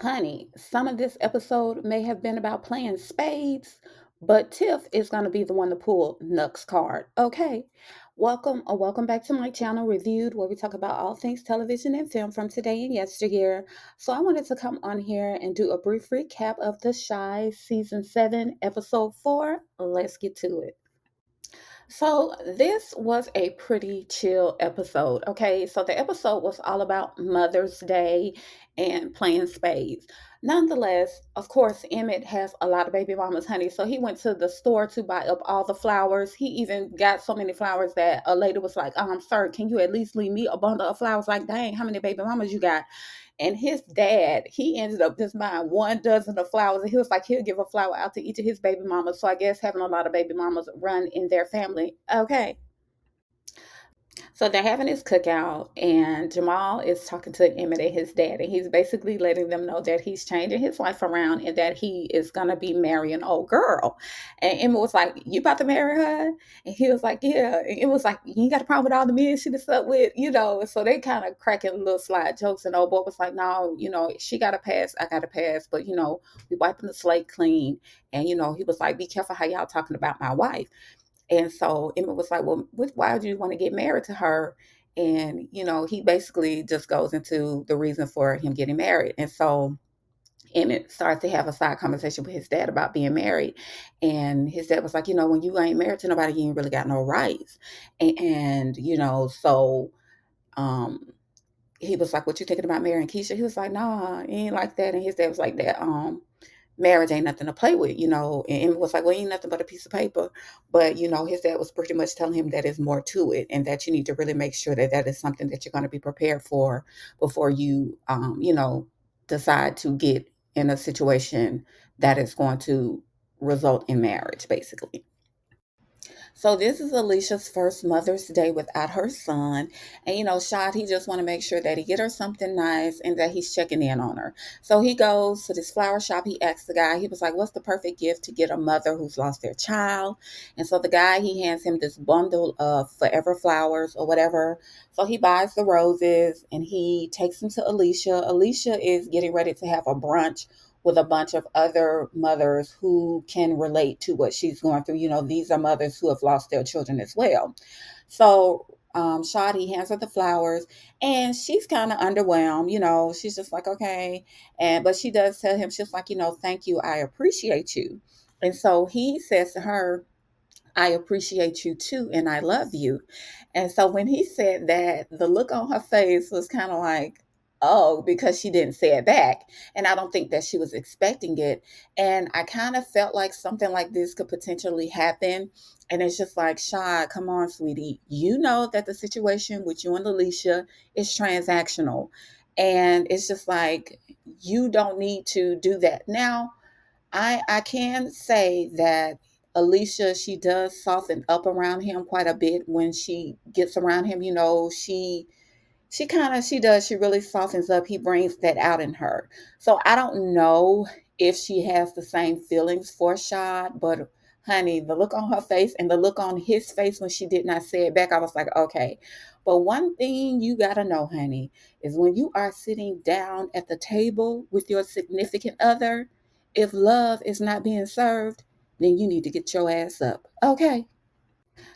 Honey, some of this episode may have been about playing spades, but Tiff is going to be the one to pull Nuck's card. Okay. Welcome back to my channel, Reviewed, where we talk about all things television and film from today and yesteryear. So I wanted to come on here and do a brief recap of The Shy Season 7, Episode 4. Let's get to it. So this was a pretty chill episode. Okay, so the episode was all about Mother's Day and playing spades. Nonetheless, of course, Emmett has a lot of baby mamas, honey. So he went to the store to buy up all the flowers. He even got so many flowers that a lady was like, sir, can you at least leave me a bundle of flowers? Like, dang, how many baby mamas you got? And his dad, he ended up just buying 1 dozen of flowers. And he was like, he'll give a flower out to each of his baby mamas. So I guess having a lot of baby mamas run in their family. Okay. So they're having this cookout, and Jamal is talking to Emmett and his dad, and he's basically letting them know that he's changing his life around and that he is gonna be marrying an old girl. And Emmett was like, "You about to marry her?" And he was like, "Yeah." And it was like, "You ain't got a problem with all the men she done slept with, you know?" And so they kind of cracking little slide jokes, and old boy was like, "No, she got a pass, I got a pass, but we wiping the slate clean." And he was like, "Be careful how y'all talking about my wife." And so Emma was like, "Well, why would you want to get married to her?" And, he basically just goes into the reason for him getting married. And so Emmett starts to have a side conversation with his dad about being married. And his dad was like, when you ain't married to nobody, you ain't really got no rights. So um, he was like, "What you thinking about marrying Keisha?" He was like, "Nah, it ain't like that." And his dad was like, "That marriage ain't nothing to play with, and it was like, well, ain't nothing but a piece of paper. But, his dad was pretty much telling him that is more to it and that you need to really make sure that that is something that you're going to be prepared for before you, decide to get in a situation that is going to result in marriage, basically. So this is Alicia's first Mother's Day without her son. And Shad, he just want to make sure that he get her something nice and that he's checking in on her. So he goes to this flower shop. He asks the guy, he was like, "What's the perfect gift to get a mother who's lost their child?" And so the guy, he hands him this bundle of forever flowers or whatever. So he buys the roses and he takes them to Alicia. Alicia is getting ready to have a brunch with a bunch of other mothers who can relate to what she's going through. These are mothers who have lost their children as well. So Shadi hands her the flowers and she's kind of underwhelmed. She's just like, okay. But she does tell him, she's like, "Thank you. I appreciate you." And so he says to her, "I appreciate you too, and I love you." And so when he said that, the look on her face was kind of like, oh, because she didn't say it back. And I don't think that she was expecting it. And I kind of felt like something like this could potentially happen. And it's just like, Shad, come on, sweetie. You know that the situation with you and Alicia is transactional. And it's just like, you don't need to do that. Now, I can say that Alicia, she does soften up around him quite a bit when she gets around him. She really softens up. He brings that out in her. So I don't know if she has the same feelings for Shad, but honey, the look on her face and the look on his face when she did not say it back, I was like, okay. But one thing you gotta know, honey, is when you are sitting down at the table with your significant other, if love is not being served, then you need to get your ass up. Okay.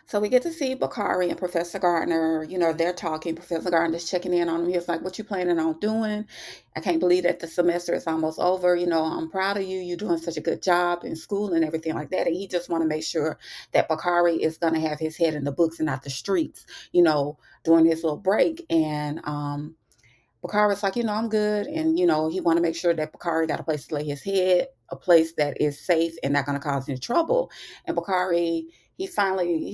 So we get to see Bakari and Professor Gardner. They're talking. Professor Gardner's checking in on him. He was like, "What you planning on doing? I can't believe that the semester is almost over. I'm proud of you. You're doing such a good job in school and everything like that." And he just want to make sure that Bakari is going to have his head in the books and not the streets, during his little break. And Bakari's like, "I'm good." And, he want to make sure that Bakari got a place to lay his head, a place that is safe and not going to cause any trouble. And Bakari, he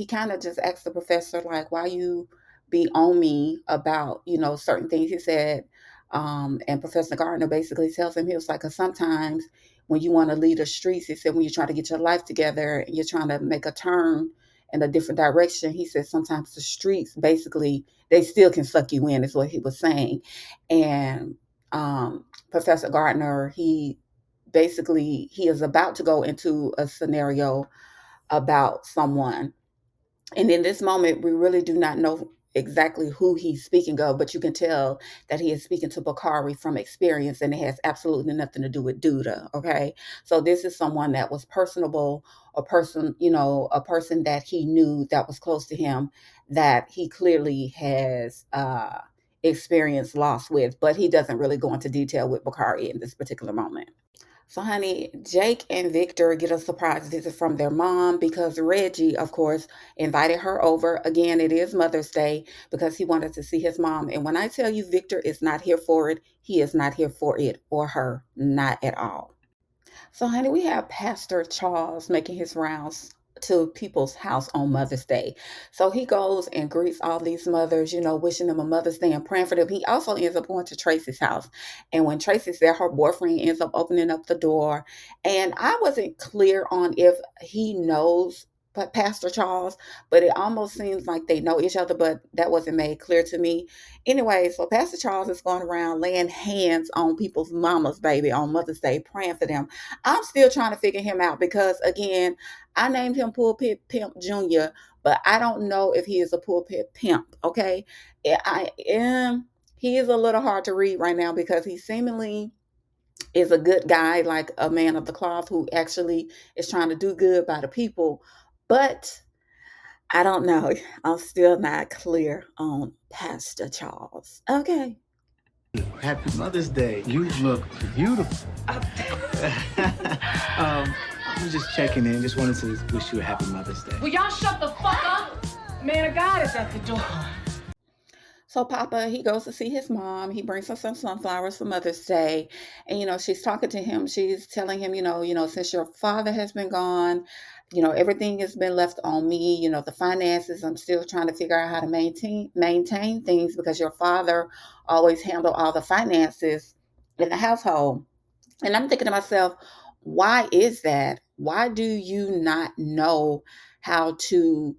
kind of just asked the professor, like, "Why you be on me about, certain things?" He said, and Professor Gardner basically tells him, he was like, "'Cause sometimes when you want to lead the streets," he said, "when you're trying to get your life together and you're trying to make a turn in a different direction," he said, "sometimes the streets basically, they still can suck you in," is what he was saying. And Professor Gardner, he is about to go into a scenario about someone. And in this moment, we really do not know exactly who he's speaking of, but you can tell that he is speaking to Bakari from experience, and it has absolutely nothing to do with Duda. Okay, so this is someone that was personable, a person that he knew that was close to him, that he clearly has experienced loss with, but he doesn't really go into detail with Bakari in this particular moment. So, honey, Jake and Victor get a surprise visit from their mom because Reggie, of course, invited her over. Again, it is Mother's Day because he wanted to see his mom. And when I tell you Victor is not here for it, he is not here for it or her, not at all. So, honey, we have Pastor Charles making his rounds to people's house on Mother's Day. So he goes and greets all these mothers, wishing them a Mother's Day and praying for them. He also ends up going to Tracy's house. And when Tracy's there, her boyfriend ends up opening up the door. And I wasn't clear on if he knows but Pastor Charles, but it almost seems like they know each other, but that wasn't made clear to me. Anyway, so Pastor Charles is going around laying hands on people's mamas, baby, on Mother's Day, praying for them. I'm still trying to figure him out because, again, I named him Pulpit Pimp Jr., but I don't know if he is a pulpit pimp, okay? I am. He is a little hard to read right now because he seemingly is a good guy, like a man of the cloth who actually is trying to do good by the people. But I don't know. I'm still not clear on Pastor Charles. Okay. Happy Mother's Day. You look beautiful. I'm just checking in. Just wanted to wish you a happy Mother's Day. Will y'all shut the fuck up? Man of God is at the door. So Papa, he goes to see his mom. He brings her some sunflowers for Mother's Day. And, she's talking to him. She's telling him, since your father has been gone, everything has been left on me. The finances, I'm still trying to figure out how to maintain things because your father always handled all the finances in the household. And I'm thinking to myself, why is that? Why do you not know how to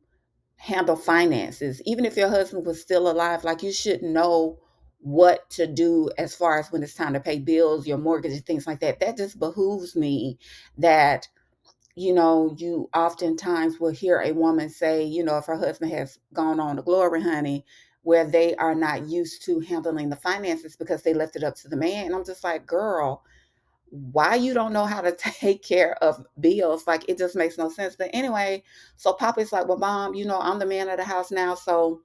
handle finances? Even if your husband was still alive, like, you should know what to do as far as when it's time to pay bills, your mortgage, and things like that. That just behooves me that, you oftentimes will hear a woman say, if her husband has gone on to glory, honey, where they are not used to handling the finances because they left it up to the man. And I'm just like, girl, why you don't know how to take care of bills? Like, it just makes no sense. But anyway, so Papa's like, well, mom, I'm the man of the house now. So,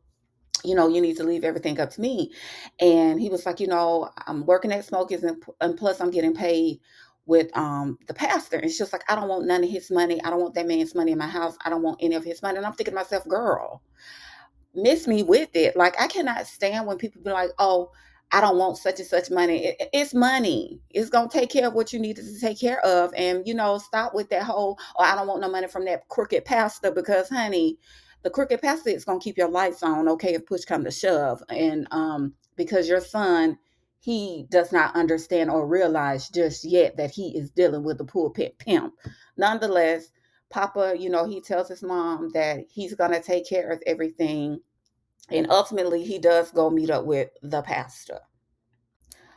you need to leave everything up to me. And he was like, I'm working at Smokies, and plus I'm getting paid with the pastor. And she's like, I don't want none of his money. I don't want that man's money in my house. I don't want any of his money. And I'm thinking to myself, girl, miss me with it. Like, I cannot stand when people be like, oh, I don't want such and such money. It's money. It's going to take care of what you need to take care of. And, stop with that whole, oh, I don't want no money from that crooked pastor, because, honey, the crooked pastor is going to keep your lights on, okay, if push come to shove. And because your son, he does not understand or realize just yet that he is dealing with a pulpit pimp. Nonetheless, Papa, he tells his mom that he's going to take care of everything. And ultimately, he does go meet up with the pastor.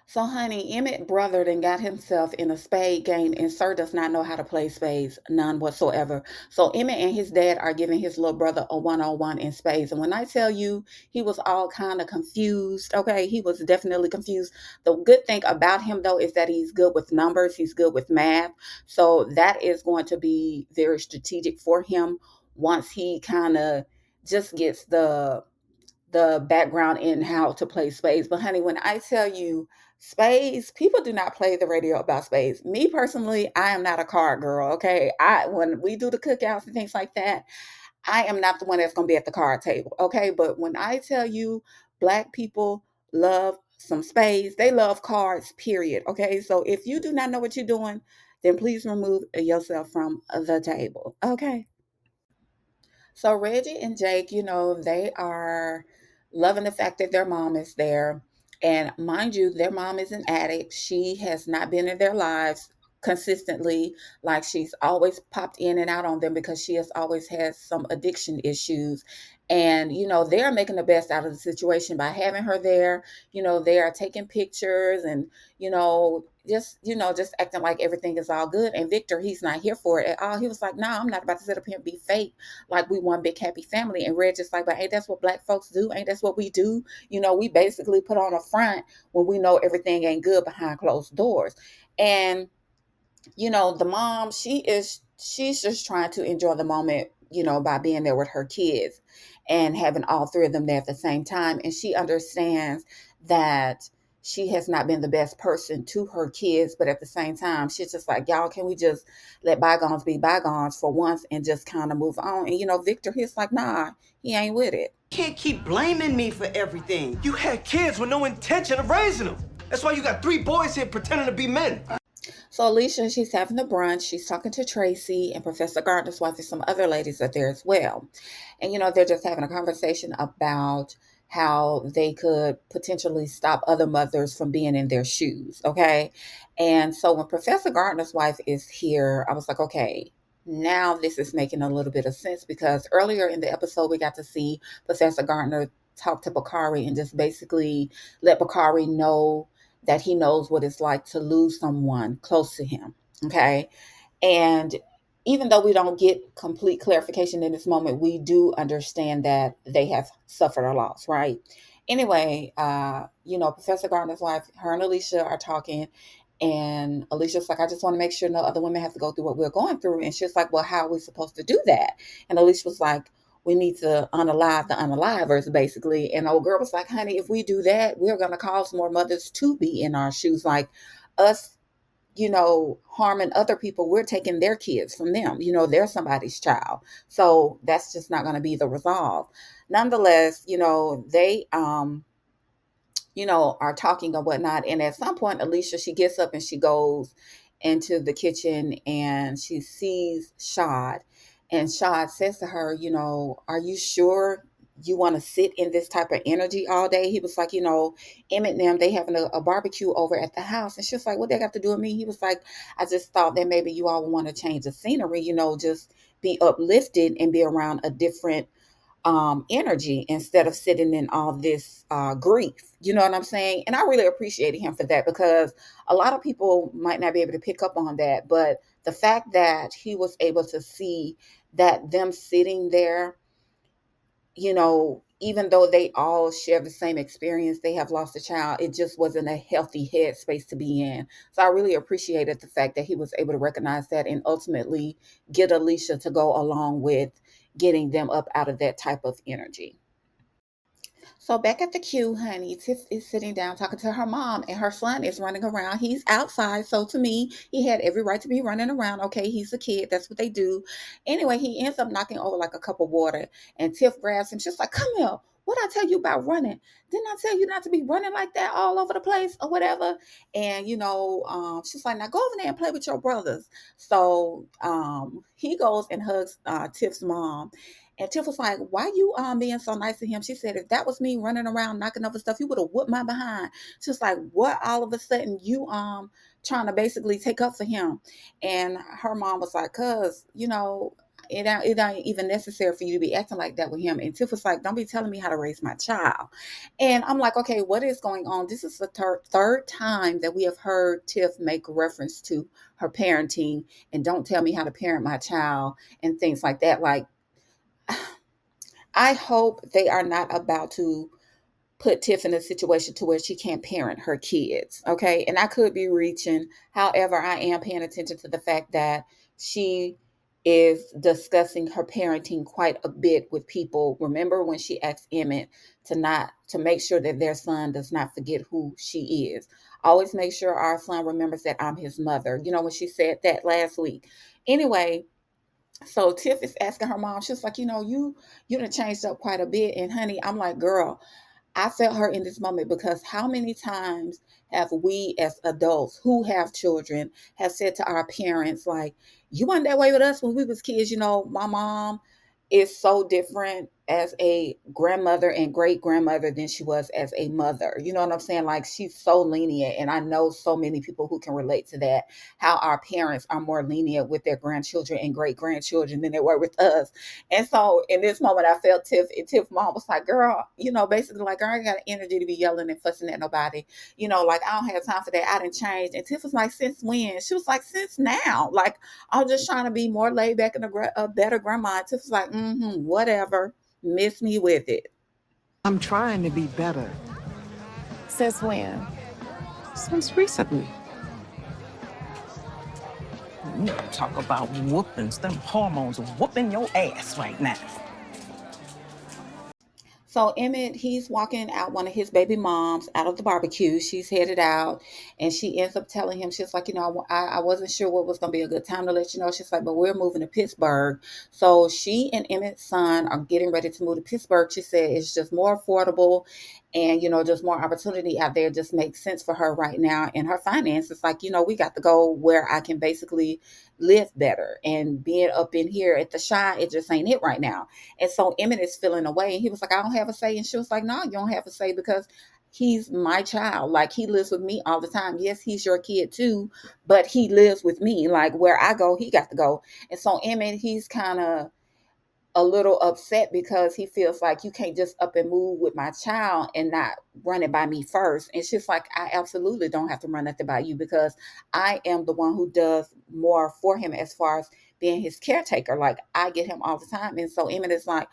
So, honey, Emmett brothered and got himself in a spade game, and Sir does not know how to play spades, none whatsoever. So, Emmett and his dad are giving his little brother a one-on-one in spades. And when I tell you, he was all kind of confused, okay? He was definitely confused. The good thing about him, though, is that he's good with numbers, he's good with math. So, that is going to be very strategic for him once he kind of just gets the background in how to play spades. But honey, when I tell you spades, people do not play the radio about spades. Me personally, I am not a card girl. Okay, when we do the cookouts and things like that, I am not the one that's going to be at the card table. Okay, but when I tell you, Black people love some spades, they love cards. Period. Okay, so if you do not know what you're doing, then please remove yourself from the table. Okay. So Reggie and Jake, they are loving the fact that their mom is there. And mind you, their mom is an addict. She has not been in their lives consistently. Like, she's always popped in and out on them because she has always had some addiction issues. And, they're making the best out of the situation by having her there. They are taking pictures and, just acting like everything is all good. And Victor, he's not here for it at all. He was like, "No, I'm not about to sit up here and be fake like we one big happy family." And Red just like, "But ain't that's what Black folks do? Ain't that's what we do? We basically put on a front when we know everything ain't good behind closed doors." And the mom, she's just trying to enjoy the moment, by being there with her kids and having all three of them there at the same time. And she understands that she has not been the best person to her kids, but at the same time, she's just like, "Y'all, can we just let bygones be bygones for once and just kind of move on?" And Victor, he's like, "Nah, he ain't with it." Can't keep blaming me for everything. You had kids with no intention of raising them. That's why you got 3 boys here pretending to be men. So Alicia, she's having the brunch. She's talking to Tracy, and Professor Gardner's wife, and some other ladies are there as well. And, they're just having a conversation about how they could potentially stop other mothers from being in their shoes. Okay. And so when Professor Gardner's wife is here, I was like, okay, now this is making a little bit of sense, because earlier in the episode, we got to see Professor Gardner talk to Bakari and just basically let Bakari know that he knows what it's like to lose someone close to him. Okay. And even though we don't get complete clarification in this moment, we do understand that they have suffered a loss, right? Anyway, Professor Gardner's wife, her and Alicia are talking, and Alicia's like, "I just want to make sure no other women have to go through what we're going through." And she's like, "Well, how are we supposed to do that?" And Alicia was like, "We need to unalive the unalivers," basically. And old girl was like, "Honey, if we do that, we're going to cause more mothers to be in our shoes. Like us, harming other people, we're taking their kids from them. They're somebody's child. So that's just not going to be the resolve." Nonetheless, they, are talking or whatnot. And at some point, Alicia, she gets up and she goes into the kitchen and she sees Shad. And Shad says to her, "Are you sure you want to sit in this type of energy all day?" He was like, "Emmett and them, they having a barbecue over at the house." And she was like, "What they got to do with me?" He was like, "I just thought that maybe you all would want to change the scenery, just be uplifted and be around a different energy instead of sitting in all this grief." You know what I'm saying? And I really appreciated him for that, because a lot of people might not be able to pick up on that. But the fact that he was able to see that them sitting there, even though they all share the same experience, they have lost a child, it just wasn't a healthy headspace to be in. So I really appreciated the fact that he was able to recognize that and ultimately get Alicia to go along with getting them up out of that type of energy. So back at the queue, honey, Tiff is sitting down talking to her mom, and her son is running around. He's outside, so to me, he had every right to be running around. Okay, he's a kid. That's what they do. Anyway, he ends up knocking over like a cup of water, and Tiff grabs him. She's like, "Come here. What I tell you about running? Didn't I tell you not to be running like that all over the place or whatever?" And she's like, "Now go over there and play with your brothers." So he goes and hugs Tiff's mom. And Tiff was like, "Why you being so nice to him?" She said, "If that was me running around knocking over stuff, you would have whooped my behind." She was like, "What all of a sudden you trying to basically take up for him?" And her mom was like, "Cuz, it ain't even necessary for you to be acting like that with him." And Tiff was like, "Don't be telling me how to raise my child." And I'm like, okay, what is going on? This is the third time that we have heard Tiff make reference to her parenting and "don't tell me how to parent my child" and things like that. Like, I hope they are not about to put Tiff in a situation to where she can't parent her kids. Okay. And I could be reaching. However, I am paying attention to the fact that she is discussing her parenting quite a bit with people. Remember when she asked Emmett to make sure that their son does not forget who she is. Always make sure our son remembers that I'm his mother. When she said that last week. Anyway, so Tiff is asking her mom, she's like, you done changed up quite a bit. And honey, I'm like, girl, I felt her in this moment, because how many times have we as adults who have children have said to our parents, like, "You weren't that way with us when we was kids. My mom is so different as a grandmother and great grandmother than she was as a mother. You know what I'm saying? Like, she's so lenient, and I know so many people who can relate to that. How our parents are more lenient with their grandchildren and great grandchildren than they were with us. And so in this moment, I felt Tiff, and Tiff mom was like, "Girl, basically like, girl, I ain't got energy to be yelling and fussing at nobody. Like, I don't have time for that. I didn't change." And Tiff was like, "Since when?" She was like, "Since now. Like, I'm just trying to be more laid back and a better grandma." And Tiff was like, "Whatever. Miss me with it." I'm trying to be better. Since when? Since recently. You talk about whoopings. Them hormones are whooping your ass right now. So Emmett, he's walking out one of his baby moms out of the barbecue. She's headed out, and she ends up telling him, she's like, I wasn't sure what was going to be a good time to let you know. She's like, but we're moving to Pittsburgh. So she and Emmett's son are getting ready to move to Pittsburgh. She said it's just more affordable, and, just more opportunity out there just makes sense for her right now. And her finances, like, we got to go where I can basically live better. And being up in here at the Chi, it just ain't it right now. And so Emmett is feeling away. And he was like, "I don't have a say." And she was like, "No, you don't have a say, because he's my child. Like, he lives with me all the time. Yes, he's your kid too, but he lives with me. Like, where I go, he got to go." And so Emmett, he's kind of a little upset because he feels like, you can't just up and move with my child and not run it by me first. And she's like, "I absolutely don't have to run nothing by you, because I am the one who does more for him as far as being his caretaker. Like, I get him all the time." And so Emmett is like,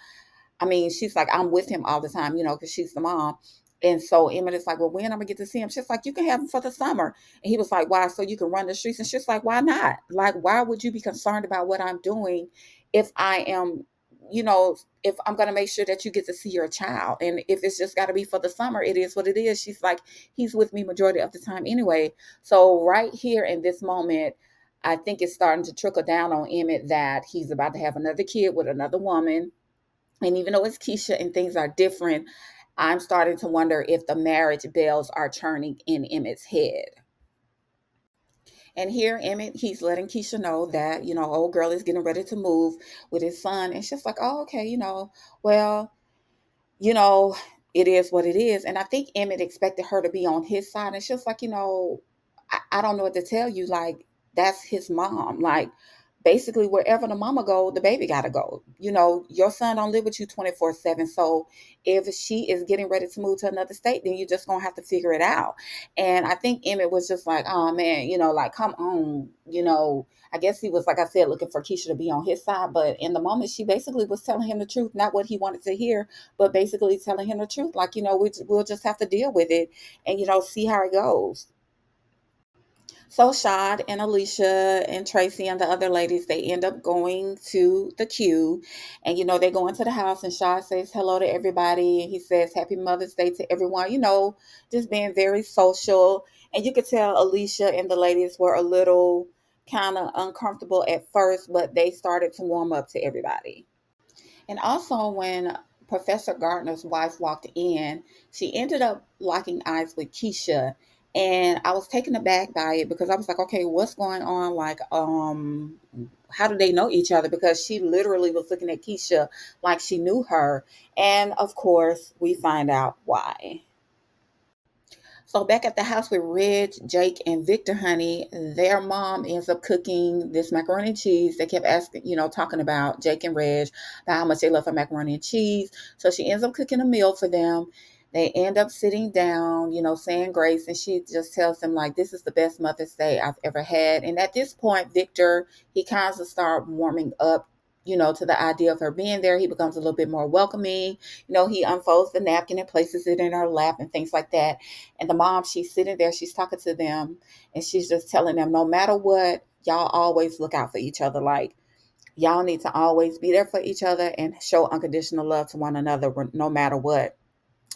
she's like, "I'm with him all the time, because she's the mom." And so Emmett is like, "Well, when I'm gonna get to see him?" She's like, "You can have him for the summer." And he was like, "Why? So you can run the streets?" And she's like, "Why not? Like, why would you be concerned about what I'm doing if I am, if I'm gonna make sure that you get to see your child? And if it's just gotta be for the summer, it is what it is." She's like, "He's with me majority of the time anyway." So right here in this moment, I think it's starting to trickle down on Emmett that he's about to have another kid with another woman. And even though it's Keisha and things are different, I'm starting to wonder if the marriage bells are turning in Emmett's head. And here, Emmett, he's letting Keisha know that, old girl is getting ready to move with his son. And she's like, "Oh, okay, well, you know, it is what it is." And I think Emmett expected her to be on his side. And she was like, I don't know what to tell you. Like, that's his mom. Like, basically, wherever the mama go, the baby gotta go. Your son don't live with you 24/7. So if she is getting ready to move to another state, then you're just gonna have to figure it out. And I think Emmett was just like, "Oh man, like, come on." I guess he was, like I said, looking for Keisha to be on his side. But in the moment, she basically was telling him the truth, not what he wanted to hear, but basically telling him the truth. Like, we'll just have to deal with it and, see how it goes. So Shad and Alicia and Tracy and the other ladies, they end up going to the queue. And, they go into the house, and Shad says hello to everybody. And he says Happy Mother's Day to everyone, just being very social. And you could tell Alicia and the ladies were a little kind of uncomfortable at first, but they started to warm up to everybody. And also, when Professor Gardner's wife walked in, she ended up locking eyes with Keisha. And I was taken aback by it, because I was like, "Okay, what's going on? Like, how do they know each other?" Because she literally was looking at Keisha like she knew her. And of course, we find out why. So back at the house with Reg, Jake, and Victor, honey, their mom ends up cooking this macaroni and cheese. They kept asking, talking about Jake and Reg, about how much they love her macaroni and cheese. So she ends up cooking a meal for them. They end up sitting down, saying grace, and she just tells them, like, "This is the best Mother's Day I've ever had." And at this point, Victor, he kind of start warming up, to the idea of her being there. He becomes a little bit more welcoming. He unfolds the napkin and places it in her lap and things like that. And the mom, she's sitting there, she's talking to them, and she's just telling them, no matter what, y'all always look out for each other. Like, y'all need to always be there for each other and show unconditional love to one another, no matter what.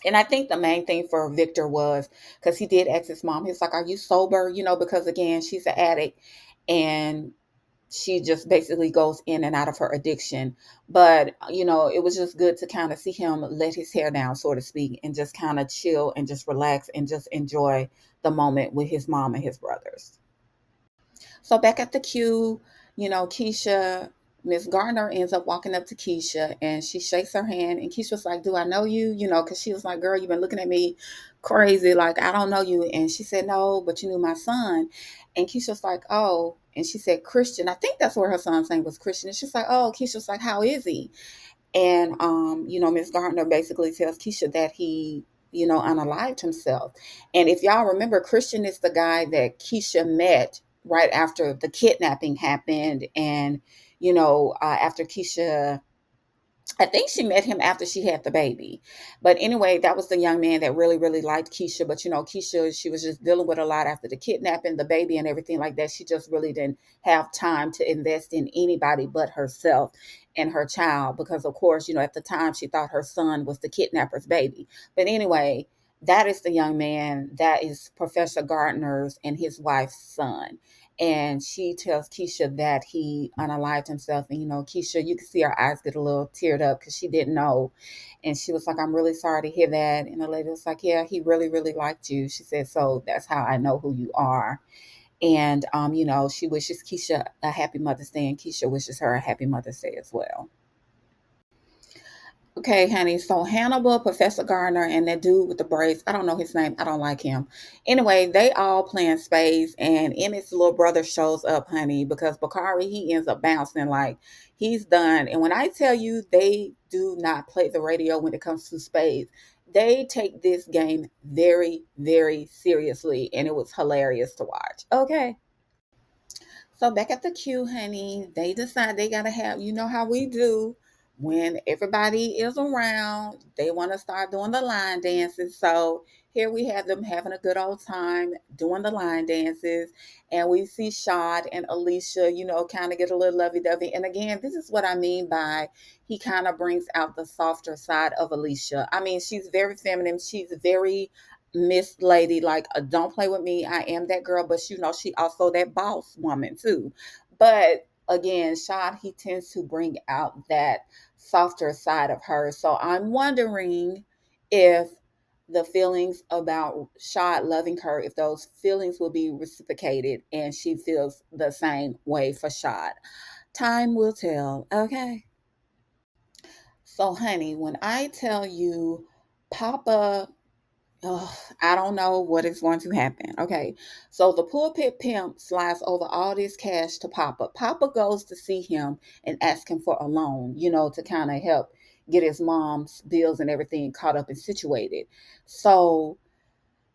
And I think the main thing for Victor was, because he did ask his mom, he's like, "Are you sober?" Because again, she's an addict, and she just basically goes in and out of her addiction. But, it was just good to kind of see him let his hair down, so to speak, and just kind of chill and just relax and just enjoy the moment with his mom and his brothers. So back at the queue, Keisha Miss Gardner ends up walking up to Keisha and she shakes her hand. And Keisha was like, "Do I know you?" Because she was like, "Girl, you've been looking at me crazy. Like, I don't know you." And she said, "No, but you knew my son." And Keisha was like, "Oh." And she said, "Christian." I think that's where her son's name was, Christian. And she's like, "Oh." Keisha was like, "How is he?" And, Miss Gardner basically tells Keisha that he, unalived himself. And if y'all remember, Christian is the guy that Keisha met right after the kidnapping happened. And, after Keisha, I think she met him after she had the baby. But anyway, that was the young man that really, really liked Keisha. But, Keisha, she was just dealing with a lot after the kidnapping, the baby, and everything like that. She just really didn't have time to invest in anybody but herself and her child. Because, of course, at the time, she thought her son was the kidnapper's baby. But anyway, that is the young man. That is Professor Gardner's and his wife's son. And she tells Keisha that he unalived himself. And, Keisha, you can see her eyes get a little teared up because she didn't know. And she was like, "I'm really sorry to hear that." And the lady was like, "Yeah, he really, really liked you." She said, "So that's how I know who you are." And, she wishes Keisha a happy Mother's Day, and Keisha wishes her a happy Mother's Day as well. Okay, honey. So Hannibal, Professor Gardner, and that dude with the braids, I don't know his name. I don't like him. Anyway, they all playing spades, and Emmett's little brother shows up, honey, because Bakari, he ends up bouncing like he's done. And when I tell you they do not play the radio when it comes to spades, they take this game very, very seriously, and it was hilarious to watch. Okay. So back at the queue, honey, they decide they gotta have, how we do when everybody is around, they want to start doing the line dances. So here we have them having a good old time doing the line dances. And we see Shad and Alicia, kind of get a little lovey-dovey. And again, this is what I mean by he kind of brings out the softer side of Alicia. I mean, she's very feminine. She's very Miss Lady, like, don't play with me. I am that girl, but she also that boss woman too. But again, Shad, he tends to bring out that softer side of her. So I'm wondering if the feelings about Shad loving her, if those feelings will be reciprocated and she feels the same way for Shad. Time will tell. Okay. So, honey, when I tell you Papa, oh, I don't know what is going to happen. Okay. So the pulpit pimp slides over all this cash to Papa. Papa goes to see him and ask him for a loan, to kind of help get his mom's bills and everything caught up and situated. So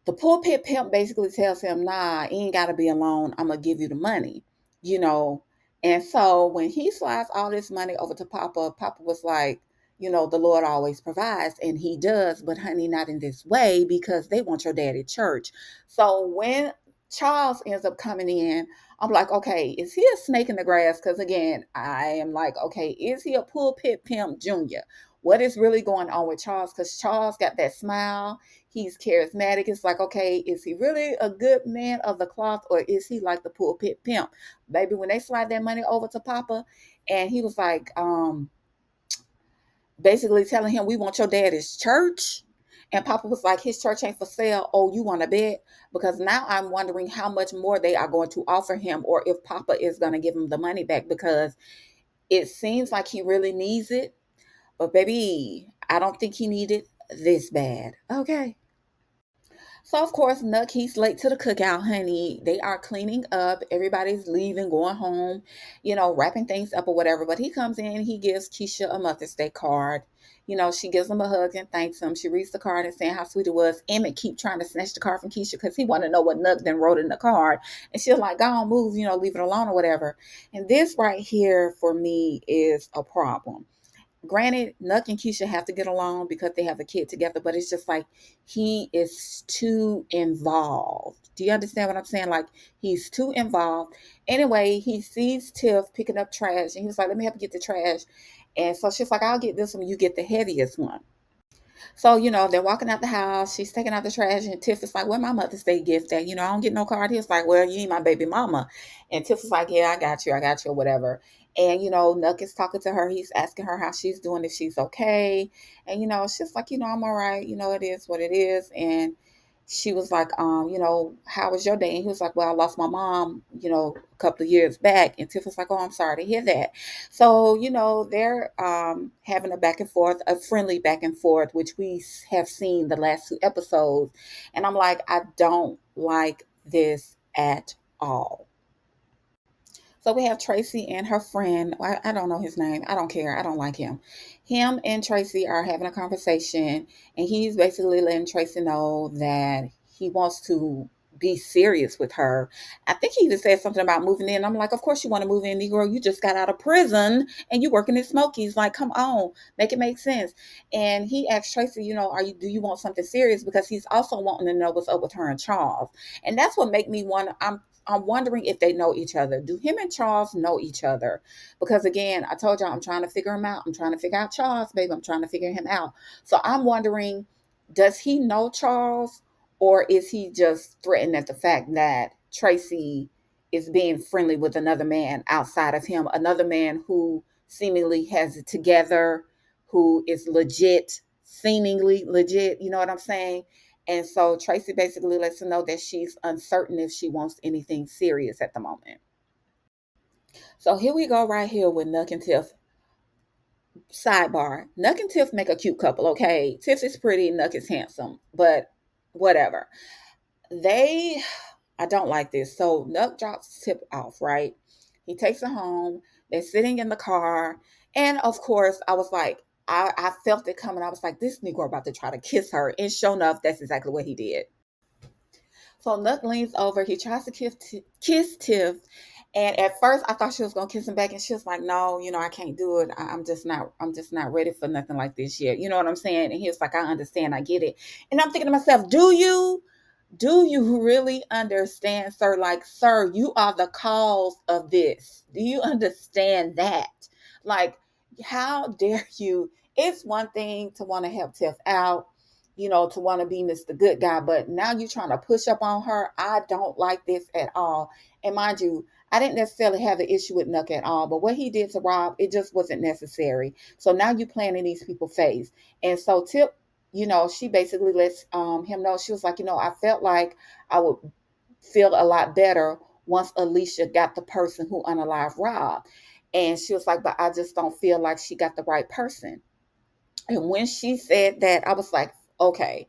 the pulpit pimp basically tells him, "Nah, it ain't got to be a loan. I'm going to give you the money, you know. And so when he slides all this money over to Papa, Papa was like, "The Lord always provides," and he does, but honey, not in this way because they want your dad at church. So when Charles ends up coming in, I'm like, okay, is he a snake in the grass? Because again, I am like, okay, is he a pulpit pimp junior? What is really going on with Charles? Because Charles got that smile. He's charismatic. It's like, okay, is he really a good man of the cloth or is he like the pulpit pimp? Baby, when they slide that money over to Papa, and he was like, basically telling him, "We want your daddy's church." And Papa was like, "His church ain't for sale. Oh, you want to bet?" Because now I'm wondering how much more they are going to offer him or if Papa is going to give him the money back because it seems like he really needs it. But baby, I don't think he needed this bad. Okay. So of course, Nuck, he's late to the cookout, honey. They are cleaning up. Everybody's leaving, going home, wrapping things up or whatever. But he comes in, he gives Keisha a Mother's Day card. She gives him a hug and thanks him. She reads the card and saying how sweet it was. Emmett keep trying to snatch the card from Keisha because he want to know what Nuck then wrote in the card. And she's like, "Go on, move, leave it alone or whatever." And this right here for me is a problem. Granted, Nuck and Keisha have to get along because they have a kid together, but it's just like he is too involved. Do you understand what I'm saying? Like he's too involved. Anyway, he sees Tiff picking up trash and he was like, "Let me help you get the trash." And so she's like, "I'll get this one, you get the heaviest one." So, they're walking out the house. She's taking out the trash. And Tiff is like, "Where my Mother's Day gift at? I don't get no card." He was like, "Well, you ain't my baby mama." And Tiff was like, "Yeah, I got you, or whatever." And, Nuck is talking to her. He's asking her how she's doing, if she's okay. And, she's like, "I'm all right. It is what it is." And she was like, how was your day? And he was like, well, I lost my mom, a couple of years back. And Tiff was like, oh, I'm sorry to hear that. So, they're having a back and forth, a friendly back and forth, which we have seen the last 2 episodes. And I'm like, I don't like this at all. So we have Tracy and her friend. I don't know his name. I don't care. I don't like him. Him and Tracy are having a conversation, and he's basically letting Tracy know that he wants to be serious with her. I think he even said something about moving in. I'm like, of course you want to move in, Negro. You just got out of prison and you working in Smokies. Like, come on, make it make sense. And he asked Tracy, do you want something serious? Because he's also wanting to know what's up with her and Charles. And that's what make me want. I'm wondering if they know each other. Do him and Charles know each other? Because again, I told y'all I'm trying to figure him out. I'm trying to figure out Charles, baby. I'm trying to figure him out. So I'm wondering, does he know Charles, or is he just threatened at the fact that Tracy is being friendly with another man outside of him, another man who seemingly has it together, who is legit, seemingly legit, you know what I'm saying? And so Tracy basically lets her know that she's uncertain if she wants anything serious at the moment. So here we go right here with Nuck and Tiff. Sidebar, Nuck and Tiff make a cute couple, okay? Tiff is pretty, Nuck is handsome, but whatever. I don't like this. So Nuck drops Tiff off, right? He takes her home. They're sitting in the car. And of course, I was like, I felt it coming. I was like, this Negro about to try to kiss her. And sure enough, that's exactly what he did. So Nuck leans over. He tries to kiss Tiff. And at first I thought she was going to kiss him back. And she was like, no, I can't do it. I'm just not ready for nothing like this yet. You know what I'm saying? And he was like, I understand. I get it. And I'm thinking to myself, do you really understand, sir? Like, sir, you are the cause of this. Do you understand that? Like, how dare you? It's one thing to want to help Tiff out, to want to be Mr. Good Guy, but now you're trying to push up on her. I don't like this at all. And mind you, I didn't necessarily have an issue with Nuck at all, but what he did to Rob, it just wasn't necessary. So now you're playing in these people's face. And so Tip, she basically lets him know. She was like, I felt like I would feel a lot better once Alicia got the person who unalived Rob. And she was like, but I just don't feel like she got the right person. And when she said that, I was like, okay,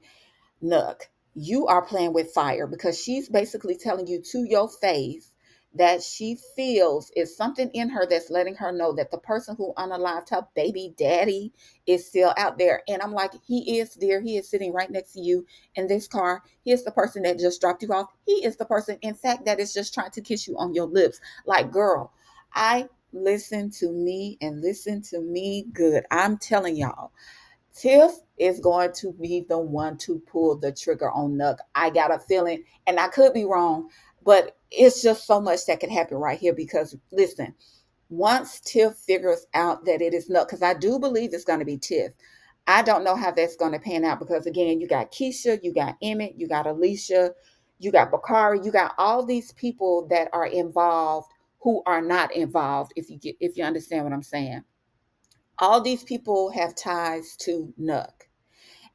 Nuck, you are playing with fire, because she's basically telling you to your face that she feels is something in her that's letting her know that the person who unalived her baby daddy is still out there. And I'm like, he is, dear. He is sitting right next to you in this car. He is the person that just dropped you off. He is the person, in fact, that is just trying to kiss you on your lips. Like, girl, listen to me good. I'm telling y'all, Tiff is going to be the one to pull the trigger on Nuck. I got a feeling, and I could be wrong, but it's just so much that could happen right here. Because listen, once Tiff figures out that it is Nuck, because I do believe it's going to be Tiff, I don't know how that's going to pan out, because again, you got Keisha, you got Emmett, you got Alicia, you got Bakari, you got all these people that are involved who are not involved, if you understand what I'm saying. All these people have ties to Nuck.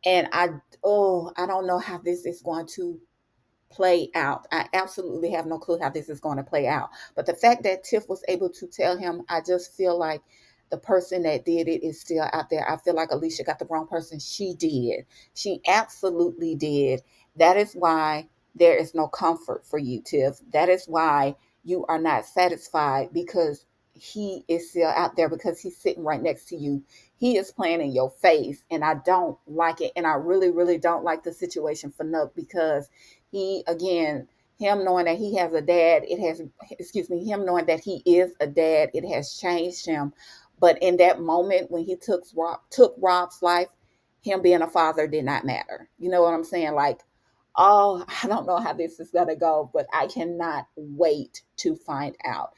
And I don't know how this is going to play out. I absolutely have no clue how this is going to play out. But the fact that Tiff was able to tell him, I just feel like the person that did it is still out there. I feel like Alicia got the wrong person. She did. She absolutely did. That is why there is no comfort for you, Tiff. That is why you are not satisfied, because he is still out there, because he's sitting right next to you. He is playing in your face, and I don't like it. And I really, really don't like the situation for Nuck, because him knowing that he has a dad, him knowing that he is a dad, it has changed him. But in that moment when he took Rob's life, him being a father did not matter. You know what I'm saying? Like, I don't know how this is going to go, but I cannot wait to find out.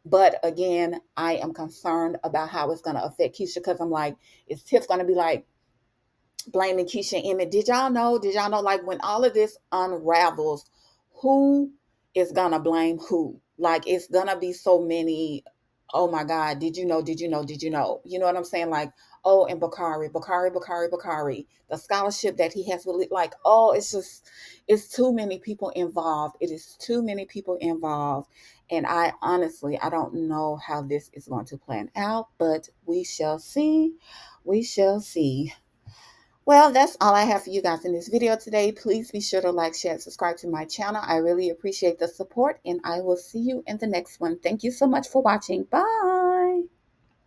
But again, I am concerned about how it's going to affect Keisha, because I'm like, is Tiff going to be like blaming Keisha and Emmett? Did y'all know, like, when all of this unravels, who is going to blame who? Like, it's going to be so many oh my God, did you know, did you know, did you know? You know what I'm saying? Like, oh, and Bakari, the scholarship that he has with, like, oh, it's just, it's too many people involved. It is too many people involved. And I honestly, I don't know how this is going to plan out, but we shall see. We shall see. Well, that's all I have for you guys in this video today. Please be sure to like, share, and subscribe to my channel. I really appreciate the support, and I will see you in the next one. Thank you so much for watching. Bye.